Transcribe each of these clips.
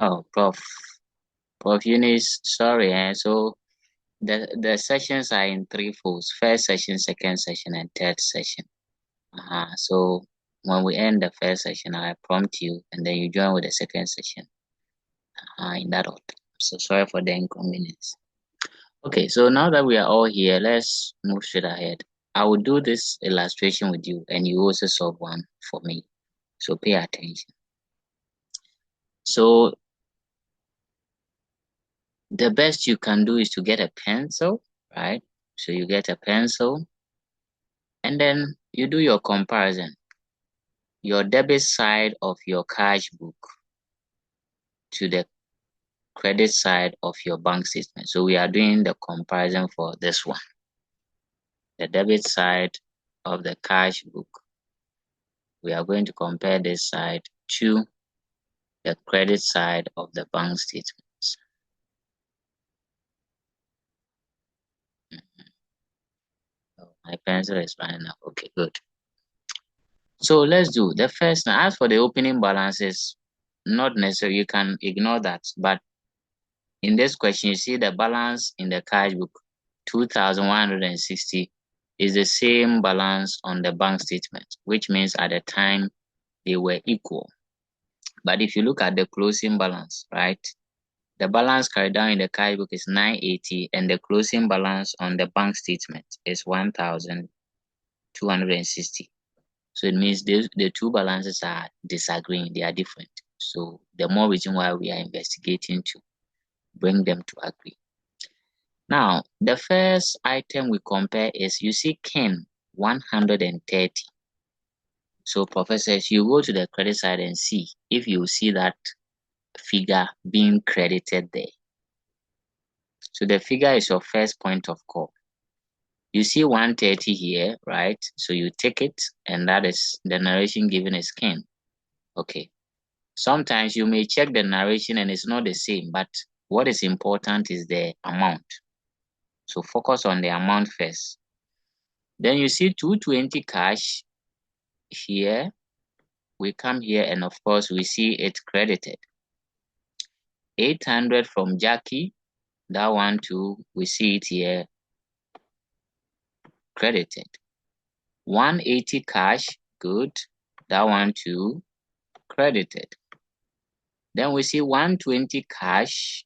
Oh, Prof Eunice, sorry, so the sessions are in three folds: first session, second session, and third session. So when we end the first session, I prompt you, and then you join with the second session. In that order. So sorry for the inconvenience. Okay, so now that we are all here, let's move straight ahead. I will do this illustration with you, and you also solve one for me. So pay attention. So the best you can do is to get a pencil, right? So you get a pencil, and then you do your comparison. Your debit side of your cash book to the credit side of your bank statement. So we are doing the comparison for this one. The debit side of the cash book. We are going to compare this side to the credit side of the bank statements. Oh, my pencil is running out. Okay, good. So let's do the first. Now, as for the opening balances, not necessary. You can ignore that. But in this question, you see the balance in the cash book, 2,160, is the same balance on the bank statement, which means at the time they were equal. But if you look at the closing balance, right, the balance carried down in the cash book is 980, and the closing balance on the bank statement is 1,260. So it means the two balances are disagreeing, they are different. So the more reason why we are investigating to bring them to agree. Now, the first item we compare is, you see Ken 130. So professors, you go to the credit side and see if you see that figure being credited there. So the figure is your first point of call. You see 130 here, right? So you take it, and that is the narration given is Ken. Okay. Sometimes you may check the narration and it's not the same, but what is important is the amount. So focus on the amount first. Then you see 220 cash here. We come here and of course we see it credited. 800 from Jackie, that one too, we see it here credited. 180 cash, good, that one too credited. Then we see 120 cash,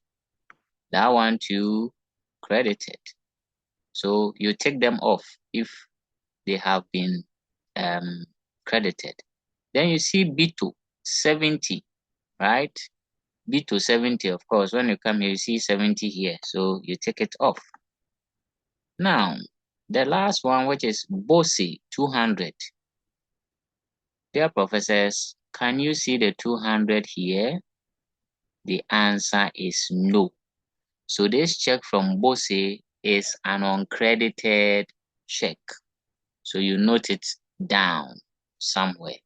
that one too credited. So you take them off if they have been credited. Then you see B2 70, right? B2 70, of course, when you come here, you see 70 here. So you take it off. Now, the last one, which is BOSI 200. Dear professors, can you see the 200 here? The answer is no. So this check from BOSI is an uncredited check. So you note it down somewhere.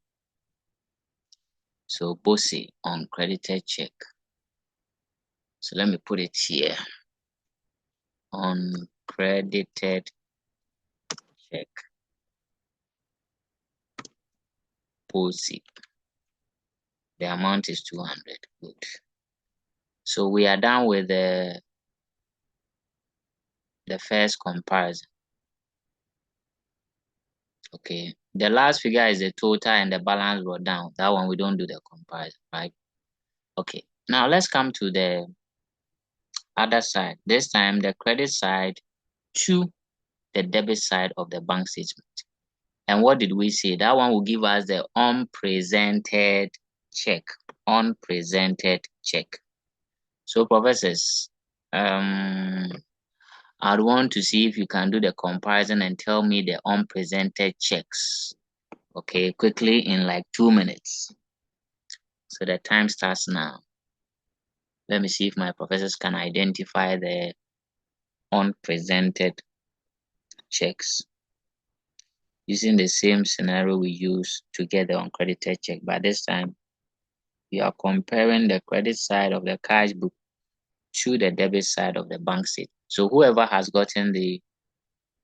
So BOSI, uncredited check. So let me put it here. Uncredited check. BOSI. The amount is 200. Good. So we are done with the first comparison. Okay. The last figure is the total and the balance brought down. That one we don't do the comparison, right? Okay. Now let's come to the other side. This time the credit side to the debit side of the bank statement. And what did we say? That one will give us the unpresented check. Unpresented check. So professors, I'd want to see if you can do the comparison and tell me the unpresented checks. Okay, quickly in like 2 minutes. So the time starts now. Let me see if my professors can identify the unpresented checks using the same scenario we used to get the uncredited check. But this time, we are comparing the credit side of the cash book to the debit side of the bank statement. So whoever has gotten the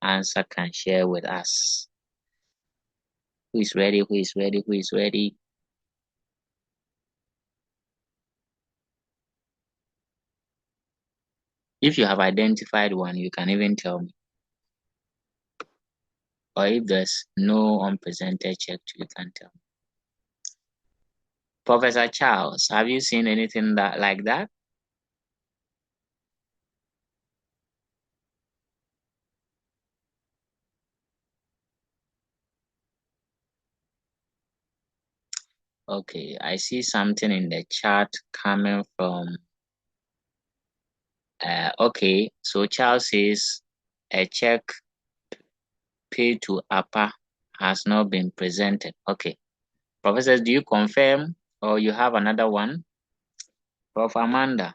answer can share with us. Who is ready? Who is ready? Who is ready? If you have identified one, you can even tell me. Or if there's no unpresented check, you can tell me. Professor Charles, have you seen anything like that? Okay, I see something in the chat coming from okay, so Charles says a check paid to APA has not been presented. Okay. Professors, do you confirm or you have another one? Prof. Amanda.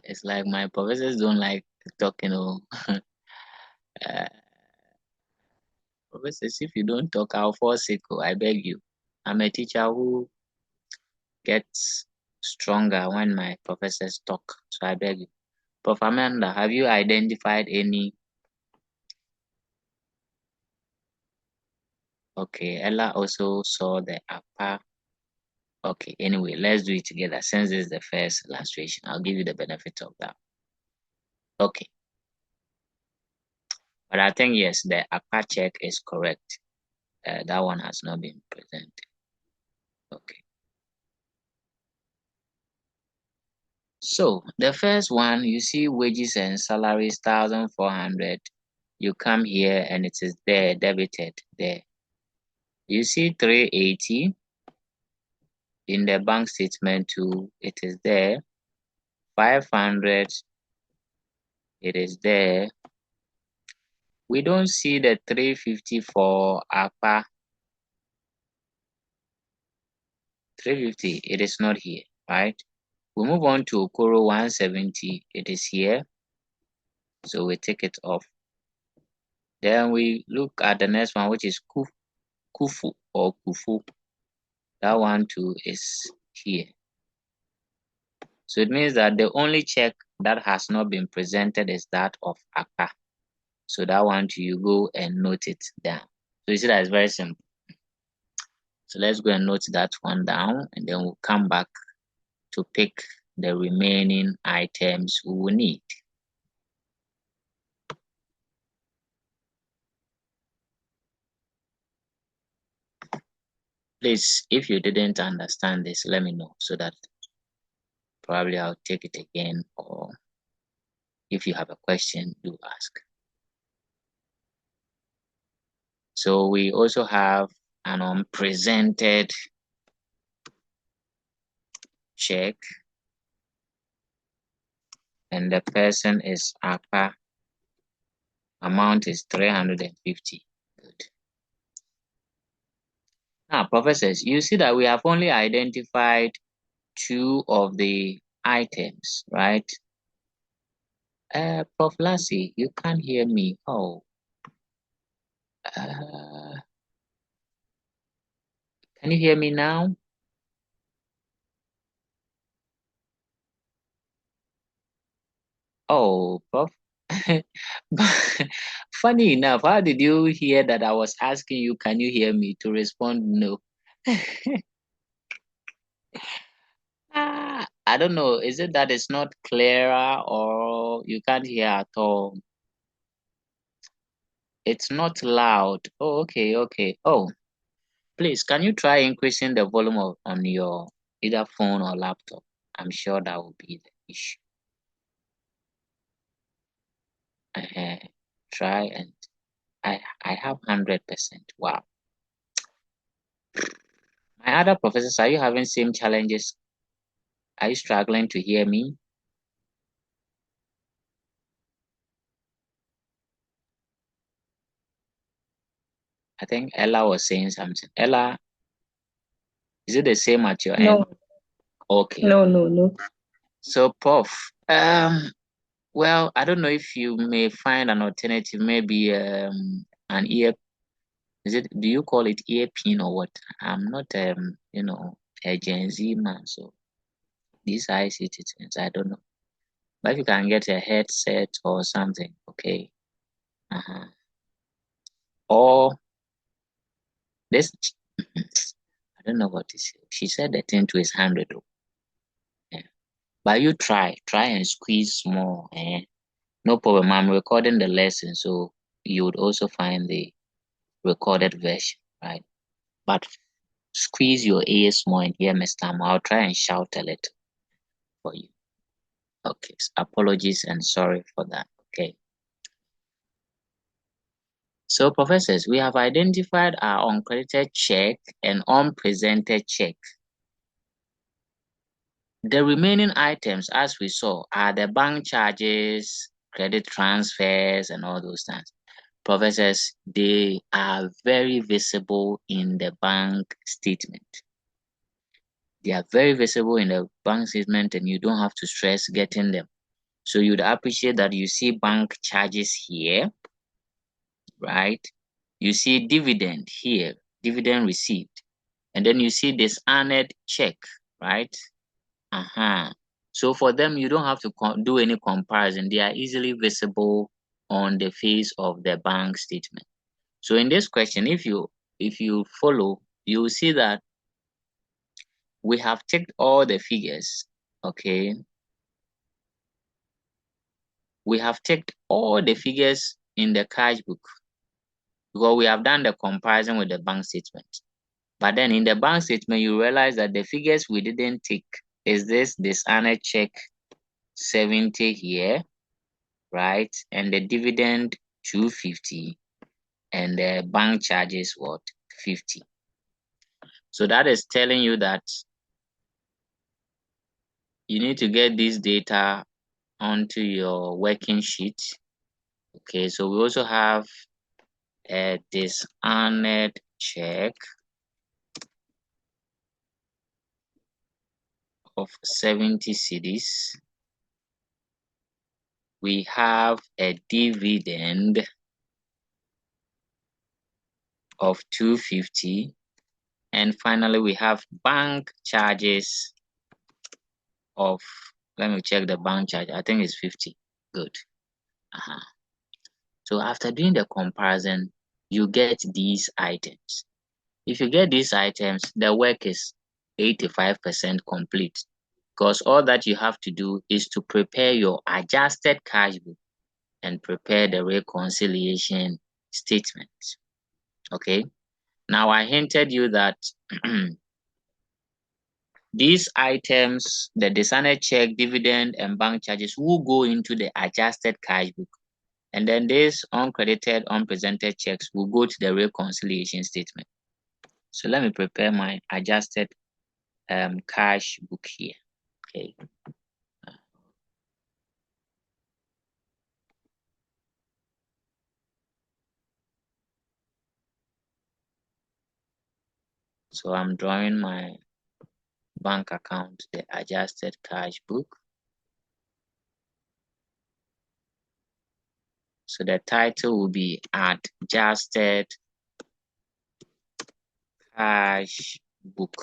It's like my professors don't like talking. Professors, if you don't talk, I'll fall sick. I beg you. I'm a teacher who gets stronger when my professors talk. So I beg you. Prof. Amanda, have you identified any? Okay, Ella also saw the upper. Okay, anyway, let's do it together. Since this is the first illustration, I'll give you the benefit of that. Okay. But I think, yes, the upper check is correct. That one has not been presented. Okay. So the first one, you see wages and salaries, 1,400. You come here and it is there, debited there. You see 380 in the bank statement too. It is there. 500. It is there. We don't see the 350 for APA. 350, it is not here, right? We move on to Okoro 170. It is here. So we take it off. Then we look at the next one, which is Kufu or Kufu. That one too is here. So it means that the only check that has not been presented is that of APA. So that one too, you go and note it down. So you see that it's very simple. So let's go and note that one down, and then we'll come back to pick the remaining items we will need. Please, if you didn't understand this, let me know so that probably I'll take it again, or if you have a question, do ask. So we also have an unpresented check, and the person is APA. Amount is 350. Good. Now, professors, you see that we have only identified 2 of the items, right? Prof. Lassie, you can't hear me. Oh. Can you hear me now? Oh, Prof. Funny enough, how did you hear that I was asking you, can you hear me, to respond no? I don't know. Is it that it's not clearer or you can't hear at all? It's not loud. Oh, okay, okay. Oh, please, can you try increasing the volume on your either phone or laptop? I'm sure that will be the issue. Try, and I have 100%. Wow. My other professors, are you having same challenges? Are you struggling to hear me? I think Ella was saying something. Ella, is it the same at your end? Okay. No. So, Prof, well, I don't know if you may find an alternative, maybe an ear. Do you call it earpin or what? I'm not a Gen Z man, so these ICT things, I don't know. But if you can get a headset or something, okay. Or This, I don't know what to say. She said the thing to is 100. Yeah. But you try and squeeze small. No problem. I'm recording the lesson, so you would also find the recorded version, right? But squeeze your ears more and hear me stammer. I'll try and shout a little for you. Okay, so apologies and sorry for that. Okay. So, professors, we have identified our uncredited check and unpresented check. The remaining items, as we saw, are the bank charges, credit transfers, and all those things. Professors, they are very visible in the bank statement. They are very visible in the bank statement, and you don't have to stress getting them. So you'd appreciate that you see bank charges here, right? You see dividend here, dividend received, and then you see this dishonored check, right? So for them, you don't have to do any comparison. They are easily visible on the face of the bank statement. So in this question, if you follow, you will see that we have ticked all the figures. Okay, we have ticked all the figures in the cash book because we have done the comparison with the bank statement. But then in the bank statement, you realize that the figures we didn't tick is this dishonored check 70 here, right? And the dividend 250 and the bank charges what 50. So that is telling you that you need to get this data onto your working sheet. Okay, so we also have a dishonored check of 70 cedis. We have a dividend of 250, and finally we have bank charges of, let me check the bank charge, I think it's 50. Good. So after doing the comparison, you get these items. If you get these items, the work is 85% complete, because all that you have to do is to prepare your adjusted cash book and prepare the reconciliation statement. Okay. Now I hinted you that these items, the dishonored check, dividend, and bank charges will go into the adjusted cash book. And then these uncredited, unpresented checks will go to the reconciliation statement. So let me prepare my adjusted cash book here. Okay. So I'm drawing my bank account, the adjusted cash book. So the title will be Adjusted Cash Book.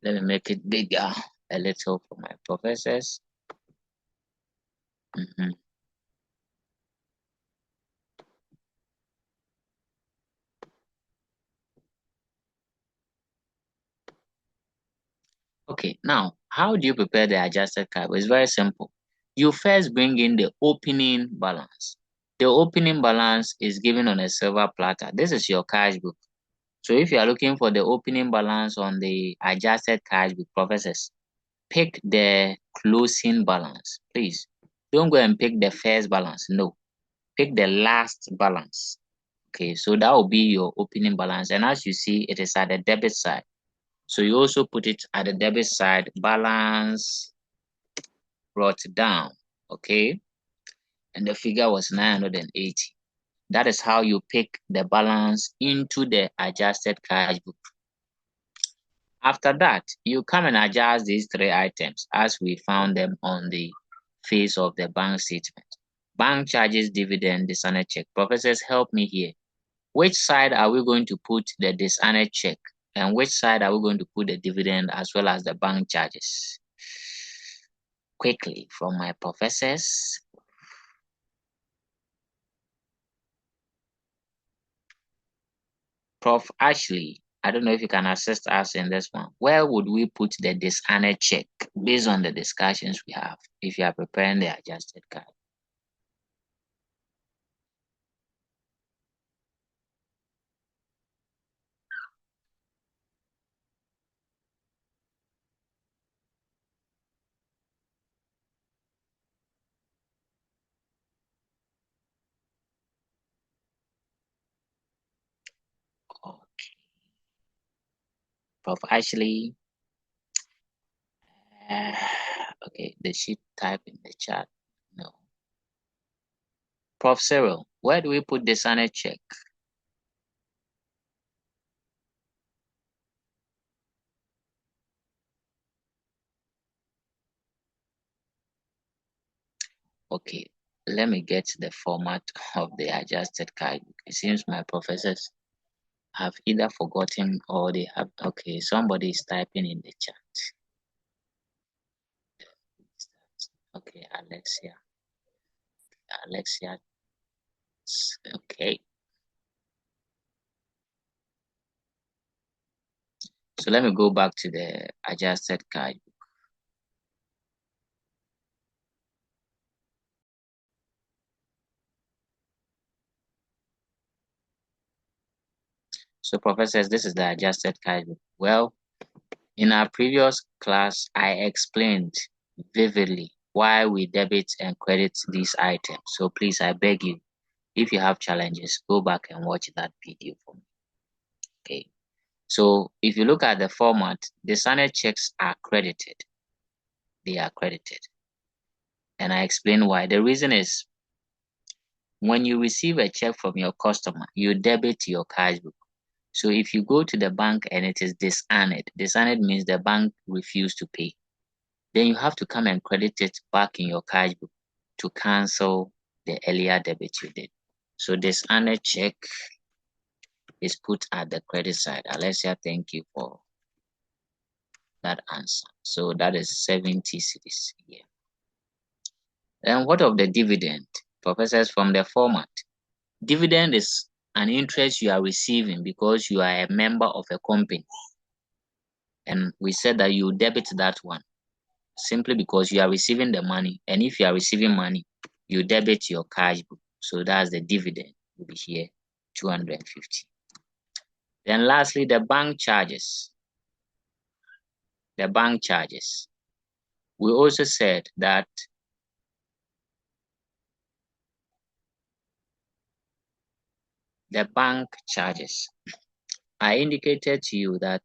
Let me make it bigger a little for my professors. Okay, now how do you prepare the adjusted cash book? It's very simple. You first bring in the opening balance. The opening balance is given on a silver platter. This is your cash book. So if you are looking for the opening balance on the adjusted cash book, professors, pick the closing balance. Please don't go and pick the first balance. No, pick the last balance. Okay, so that will be your opening balance. And as you see, it is at the debit side. So you also put it at the debit side, balance brought down. Okay, and the figure was 980. That is how you pick the balance into the adjusted cash book. After that, you come and adjust these three items as we found them on the face of the bank statement. Bank charges, dividend, dishonored check. Professors, help me here. Which side are we going to put the dishonored check? And which side are we going to put the dividend as well as the bank charges? Quickly from my professors. Prof. Ashley, I don't know if you can assist us in this one. Where would we put the dishonored check based on the discussions we have if you are preparing the adjusted card? Okay. Prof. Ashley, okay, did she type in the chat? No. Prof. Cyril, where do we put dishonored check? Okay, let me get the format of the adjusted card. It seems my professors have either forgotten or they have. Okay, somebody is typing in the chat. Okay, Alexia. Okay. So let me go back to the adjusted card. So professors, this is the adjusted card. Well, in our previous class, I explained vividly why we debit and credit these items. So please, I beg you, if you have challenges, go back and watch that video for me. Okay. So if you look at the format, the dishonored checks are credited. They are credited. And I explain why. The reason is when you receive a check from your customer, you debit your cash book. So if you go to the bank and it is dishonored means the bank refused to pay. Then you have to come and credit it back in your cash book to cancel the earlier debit you did. So dishonored check is put at the credit side. Alessia, thank you for that answer. So that is 70 cedis here. And what of the dividend? Professors, from the format, dividend is an interest you are receiving because you are a member of a company. And we said that you debit that one simply because you are receiving the money. And if you are receiving money, you debit your cash book. So that's the dividend will be here, 250. Then lastly, the bank charges. The bank charges. We also said that the bank charges. I indicated to you that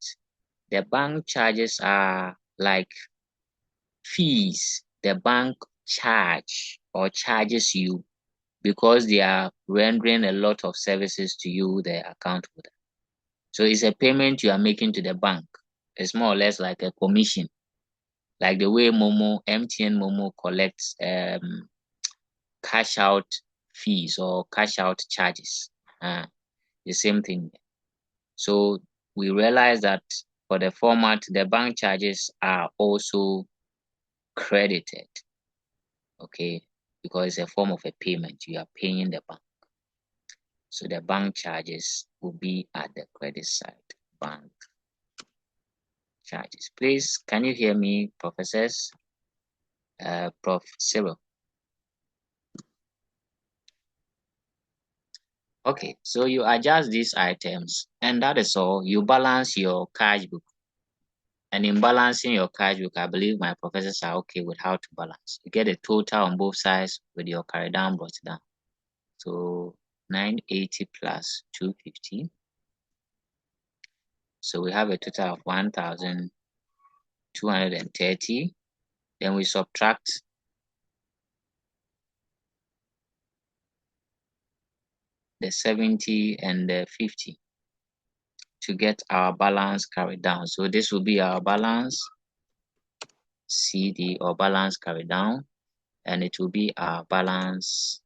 the bank charges are like fees the bank charge or charges you because they are rendering a lot of services to you, the account holder. So it's a payment you are making to the bank. It's more or less like a commission, like the way MTN Momo collects cash out fees or cash out charges. The same thing. So we realize that for the format, the bank charges are also credited, okay, because it's a form of a payment. You are paying the bank. So the bank charges will be at the credit side. Bank charges. Please, can you hear me, professors? Prof. Cyril. Okay, so you adjust these items, and that is all. You balance your cash book. And in balancing your cash book, I believe my professors are okay with how to balance. You get a total on both sides with your carry down, brought down. So 980 plus 250. So we have a total of 1,230. Then we subtract the 70 and the 50 to get our balance carried down. So this will be our balance CD or balance carried down, and it will be our balance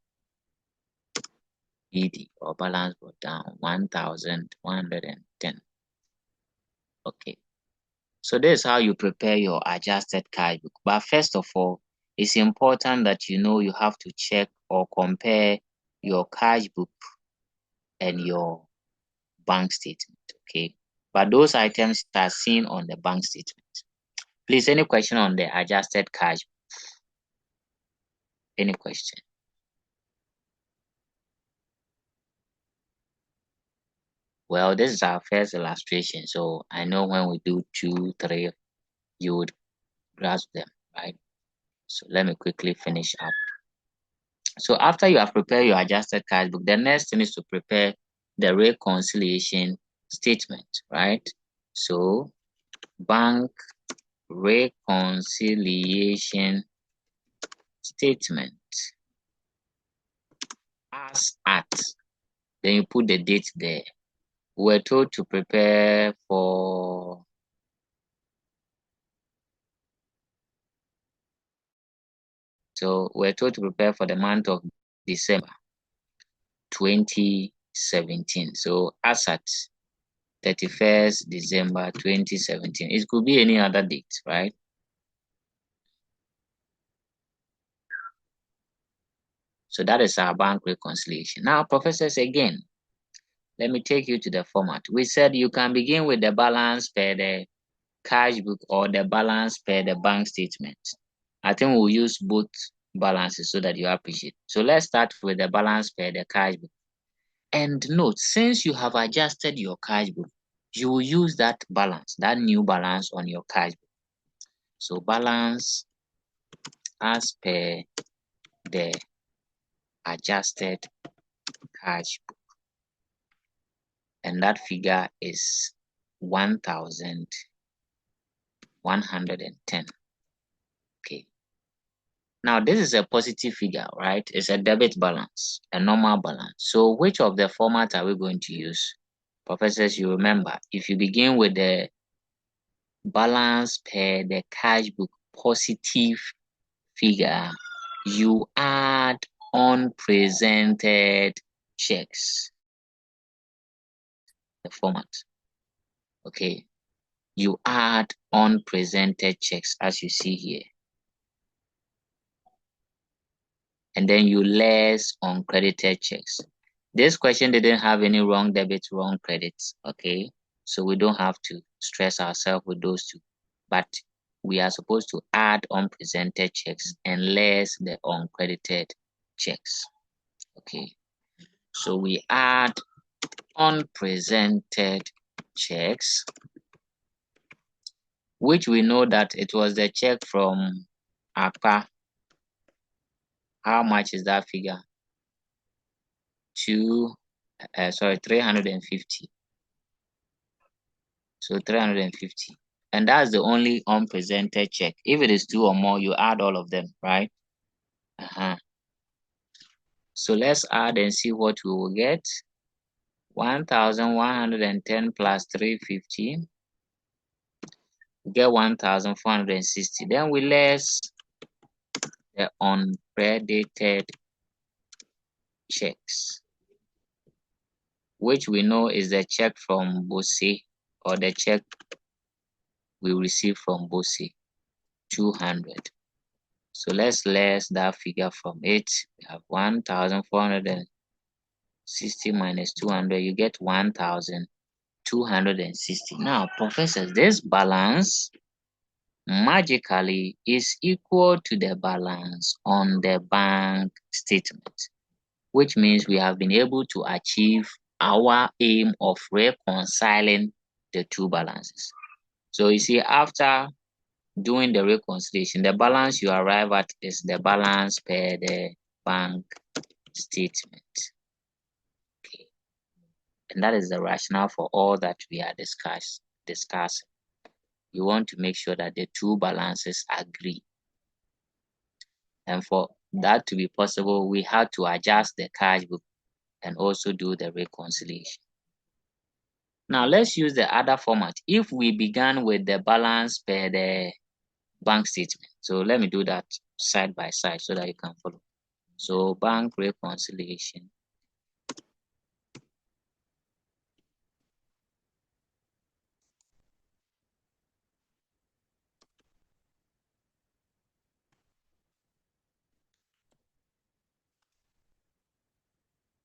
BD or balance brought down 1,110. Okay. So this is how you prepare your adjusted cash book. But first of all, it's important that you know you have to check or compare your cash book and your bank statement, okay? But those items are seen on the bank statement. Please, any question on the adjusted cash? Any question? Well, this is our first illustration, so I know when we do 2, 3, you would grasp them, right? So let me quickly finish up. So after you have prepared your adjusted cash book, the next thing is to prepare the reconciliation statement, right? So bank reconciliation statement as at, then you put the date there. We're told to prepare for the month of December 2017. So as at 31st December 2017. It could be any other date, right? So that is our bank reconciliation. Now, professors, again, let me take you to the format. We said you can begin with the balance per the cash book or the balance per the bank statement. I think we'll use both balances so that you appreciate. So let's start with the balance per the cash book. And note, since you have adjusted your cash book, you will use that balance, that new balance on your cash book. So balance as per the adjusted cash book, and that figure is 1,110. Okay. Now this is a positive figure, right? It's a debit balance, a normal balance. So which of the format are we going to use? Professors, you remember, if you begin with the balance per the cash book positive figure, you add unpresented checks. The format. Okay. You add unpresented checks as you see here. And then you less uncredited checks. This question didn't have any wrong debits, wrong credits. Okay. So we don't have to stress ourselves with those two. But we are supposed to add unpresented checks and less the uncredited checks. Okay. So we add unpresented checks, which we know that it was the check from APA. How much is that figure? 350. So 350. And that's the only unpresented check. If it is 2 or more, you add all of them, right? So let's add and see what we will get. 1,110 plus 350. We get 1,460. Then we less the uncredited checks, which we know is the check from BOSE, or the check we received from BOSE, 200. So let's less that figure from it. We have 1,460 minus 200. You get 1,260. Now, professors, this balance magically is equal to the balance on the bank statement, which means we have been able to achieve our aim of reconciling the two balances. So you see, after doing the reconciliation, the balance you arrive at is the balance per the bank statement. Okay. And that is the rationale for all that we are discussing. You want to make sure that the two balances agree. And for that to be possible, we had to adjust the cash book and also do the reconciliation. Now let's use the other format. If we began with the balance per the bank statement. So let me do that side by side so that you can follow. So bank reconciliation.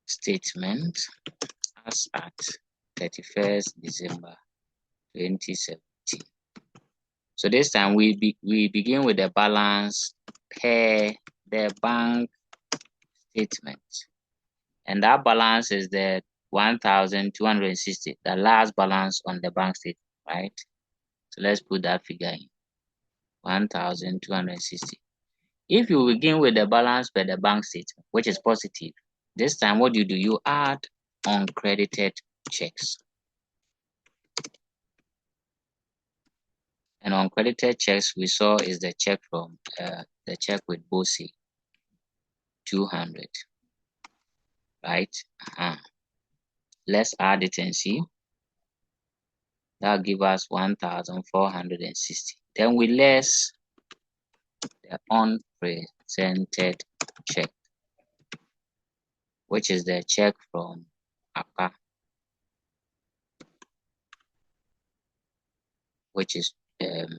Statement as at 31st December 2017. So this time we begin with the balance per the bank statement, and that balance is the 1,260, the last balance on the bank statement, right? So let's put that figure in, 1,260. If you begin with the balance per the bank statement, which is positive, this time what you do, you add uncredited checks. And uncredited checks we saw is the check from the check with BOSI, 200, right? Let's add it and see. That'll give us 1,460. Then we less the unpresented check, which is the check from APA, which is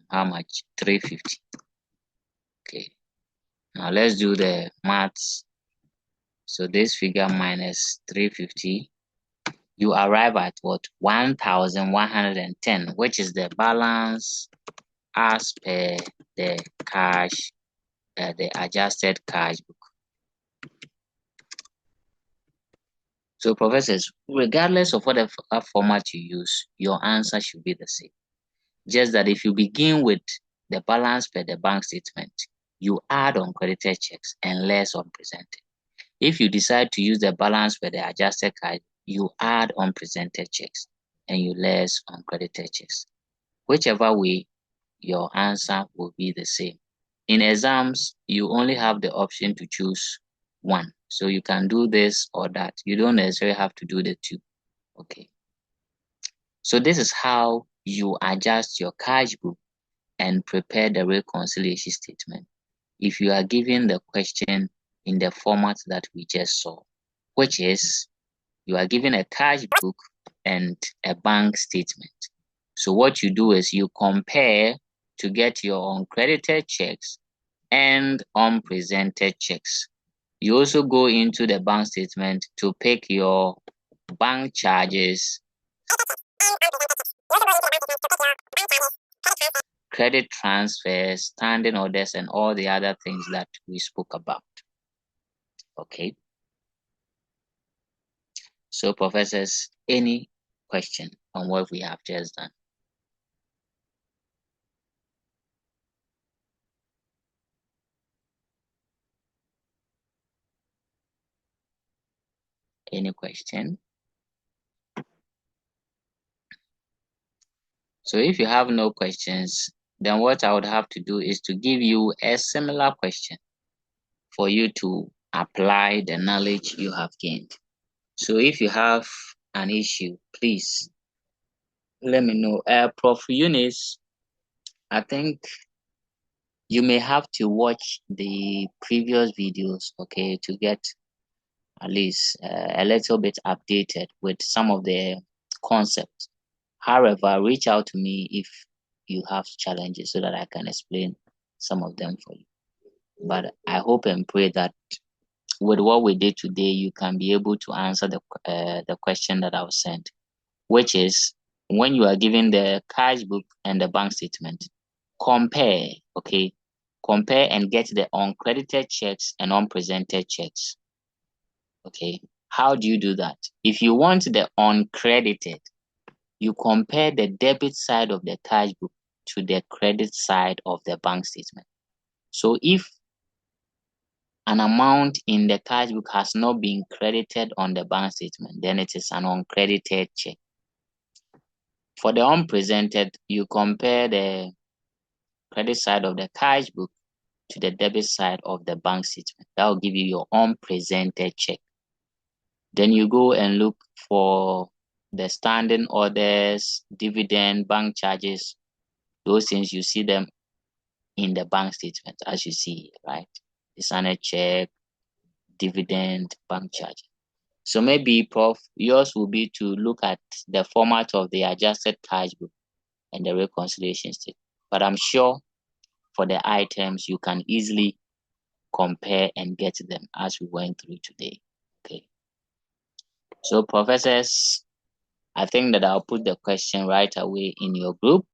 how much? 350. Okay. Now let's do the maths. So this figure minus 350, you arrive at what? 1,110, which is the balance as per the cash, the adjusted cash book. So professors, regardless of whatever format you use, your answer should be the same. Just that if you begin with the balance per the bank statement, you add uncredited checks and less unpresented. If you decide to use the balance per the adjusted cash, you add unpresented checks and you less uncredited checks. Whichever way, your answer will be the same. In exams, you only have the option to choose one. So you can do this or that. You don't necessarily have to do the two. Okay. So this is how you adjust your cash book and prepare the reconciliation statement if you are given the question in the format that we just saw, which is you are given a cash book and a bank statement. So what you do is you compare to get your uncredited checks and unpresented checks. You also go into the bank statement to pick your bank charges, credit transfers, standing orders, and all the other things that we spoke about. Okay. So professors, any question on what we have just done? Any question? So if you have no questions, then what I would have to do is to give you a similar question for you to apply the knowledge you have gained. So if you have an issue, please let me know. Prof. Eunice, I think you may have to watch the previous videos, okay, to get at least a little bit updated with some of the concepts. However, reach out to me if you have challenges so that I can explain some of them for you. But I hope and pray that with what we did today, you can be able to answer the question that I was sent, which is when you are given the cash book and the bank statement, compare, okay? Compare and get the uncredited checks and unpresented checks. Okay, how do you do that? If you want the uncredited, you compare the debit side of the cash book to the credit side of the bank statement. So if an amount in the cash book has not been credited on the bank statement, then it is an uncredited check. For the unpresented, you compare the credit side of the cash book to the debit side of the bank statement. That will give you your unpresented check. Then you go and look for the standing orders, dividend, bank charges. Those things, you see them in the bank statement, as you see, right? The standard check, dividend, bank charge. So maybe, Prof, yours will be to look at the format of the adjusted cash book and the reconciliation statement. But I'm sure for the items, you can easily compare and get them as we went through today. Okay. So professors, I think that I'll put the question right away in your group.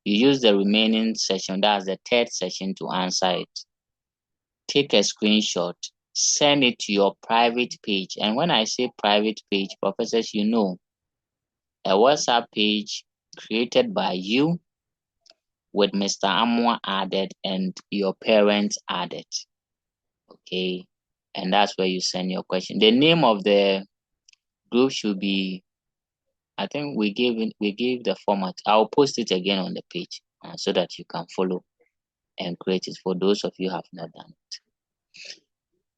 You use the remaining session, that's the third session, to answer it. Take a screenshot, send it to your private page. And when I say private page, professors, you know, a WhatsApp page created by you with Mr. Amwa added and your parents added. Okay. And that's where you send your question. The name of the group should be, I think we gave the format. I'll post it again on the page so that you can follow and create it for those of you who have not done it.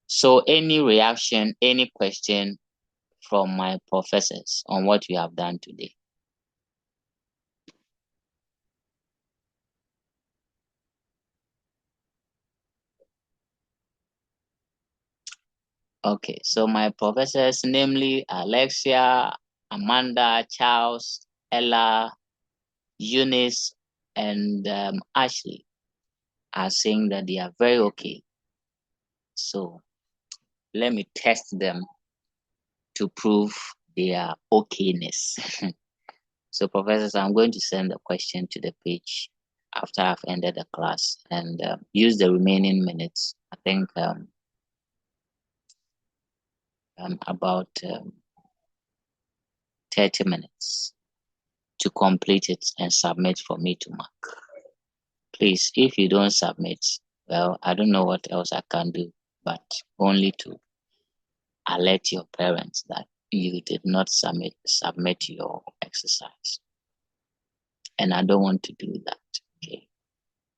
So any reaction, any question from my professors on what we have done today? Okay, so my professors, namely Alexia, Amanda, Charles, Ella, Eunice, and Ashley, are saying that they are very okay. So let me test them to prove their okayness. So professors, I'm going to send the question to the page after I've ended the class and use the remaining minutes. I think about 30 minutes to complete it and submit for me to mark. Please, if you don't submit, well, I don't know what else I can do, but only to alert your parents that you did not submit your exercise. And I don't want to do that. Okay.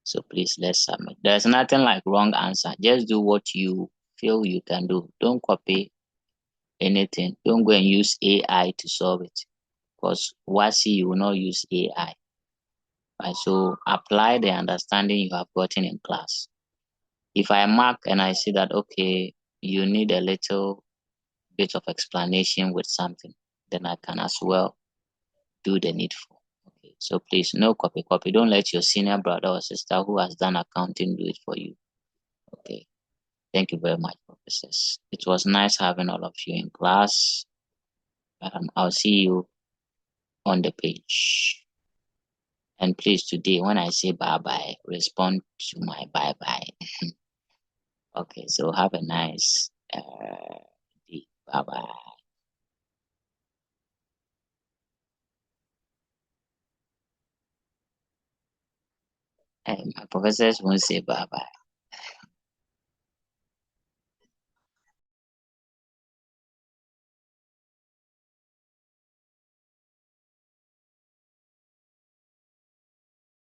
So please, let's submit. There's nothing like wrong answer. Just do what you feel you can do. Don't copy anything. Don't go and use AI to solve it. Because WASI, you will not use AI. Right? So apply the understanding you have gotten in class. If I mark and I see that, okay, you need a little bit of explanation with something, then I can as well do the needful. Okay, so please, no copy. Don't let your senior brother or sister who has done accounting do it for you. Okay, thank you very much, professors. It was nice having all of you in class. I'll see you on the page. And please, today, when I say bye-bye, respond to my bye-bye. Okay, so have a nice day. Bye-bye. And my professors won't say bye-bye.